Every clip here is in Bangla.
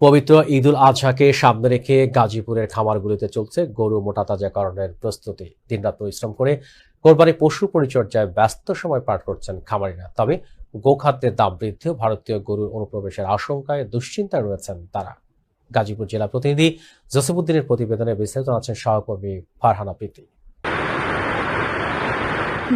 পবিত্র ঈদুল আজহাকে সামনে রেখে গাজীপুরের খামারগুলিতে চলছে গরু মোটাতাজাকরণের প্রস্তুতি। দিনরাত পরিশ্রম করে কোরবানি পশু পরিচর্যায় ব্যস্ত সময় পার করছেন খামারিরা। তবে গোখাদ্যের দাম বৃদ্ধি ও ভারতীয় গরুর অনুপ্রবেশের আশঙ্কায় দুশ্চিন্তায় রয়েছেন তারা। গাজীপুর জেলা প্রতিনিধি জসিমউদ্দিনের প্রতিবেদনে বিস্তারিত আছেন সহকর্মী ফারহানা প্রীতি।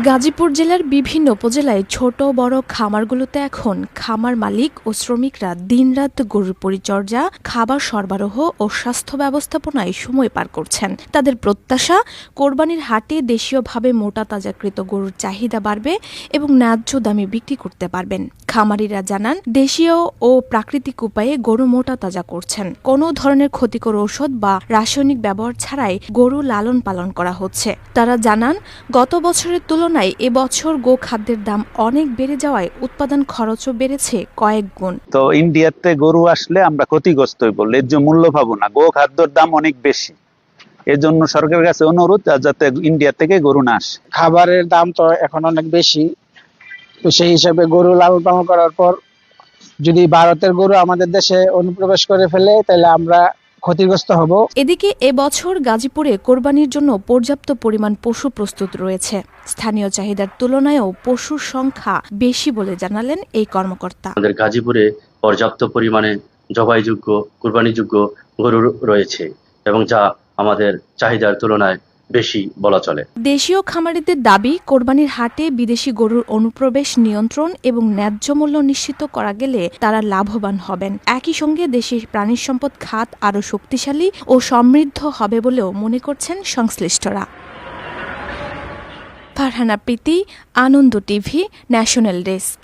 গাজীপুর জেলার বিভিন্ন উপজেলায় ছোট বড় খামারগুলোতে এখন খামার মালিক ও শ্রমিকরা দিনরাত গরুর পরিচর্যা, খাবার সরবরাহ ও স্বাস্থ্য ব্যবস্থাপনায় সময় পার করছেন। তাদের প্রত্যাশা, কোরবানির হাটে দেশীয়ভাবে মোটা তাজাকৃত গরুর চাহিদা বাড়বে এবং ন্যায্য দামে বিক্রি করতে পারবেন। খামারিরা জানান, দেশীয় ও প্রাকৃতিক উপায়ে গরু মোটা তাজা করছেন। কোনো ধরনের ক্ষতিকর ঔষধ বা রাসায়নিক ব্যবহার ছাড়াই গরু লালন পালন করা হচ্ছে। তারা জানান, গত বছরের তুলনায় এবছর গোখাদ্যের দাম অনেক বেড়ে যাওয়ায় উৎপাদন খরচও বেড়েছে কয়েক গুণ। তো ইন্ডিয়াতে গরু আসলে আমরা ক্ষতিগ্রস্ত হই বললে এর যে মূল্য পাবো না, গোখাদ্যের দাম অনেক বেশি। এর জন্য সরকারের কাছে অনুরোধ যাতে ইন্ডিয়া থেকে গরু না আসে। খাবারের দাম তো এখন অনেক বেশি, তো সেই হিসাবে গরু লালন পালন করার পর যদি ভারতের গরু আমাদের দেশে অনুপ্রবেশ করে ফেলে তাহলে আমরা ক্ষতিগ্রস্ত হব। এদিকে এবছর গাজীপুরে কোরবানির জন্য পর্যাপ্ত পরিমাণ পশু প্রস্তুত রয়েছে। স্থানীয় চাহিদার তুলনায়ও পশুর সংখ্যা বেশি বলে জানালেন এই কর্মকর্তা। আমাদের গাজীপুরে পর্যাপ্ত পরিমাণে জবাইযোগ্য, কুরবানিযোগ্য গরু রয়েছে এবং যা আমাদের চাহিদার তুলনায় বেশি বলা চলে। দেশীয় খামারিদের দাবি, কোরবানির হাটে বিদেশি গরুর অনুপ্রবেশ নিয়ন্ত্রণ এবং ন্যায্য মূল্য নিশ্চিত করা গেলে তারা লাভবান হবেন। একই সঙ্গে দেশের প্রাণী সম্পদ খাত আরও শক্তিশালী ও সমৃদ্ধ হবে বলেও মনে করছেন সংশ্লিষ্টরা। ফারহানা প্রীতি, আনন্দ টিভি, ন্যাশনাল ডেস্ক।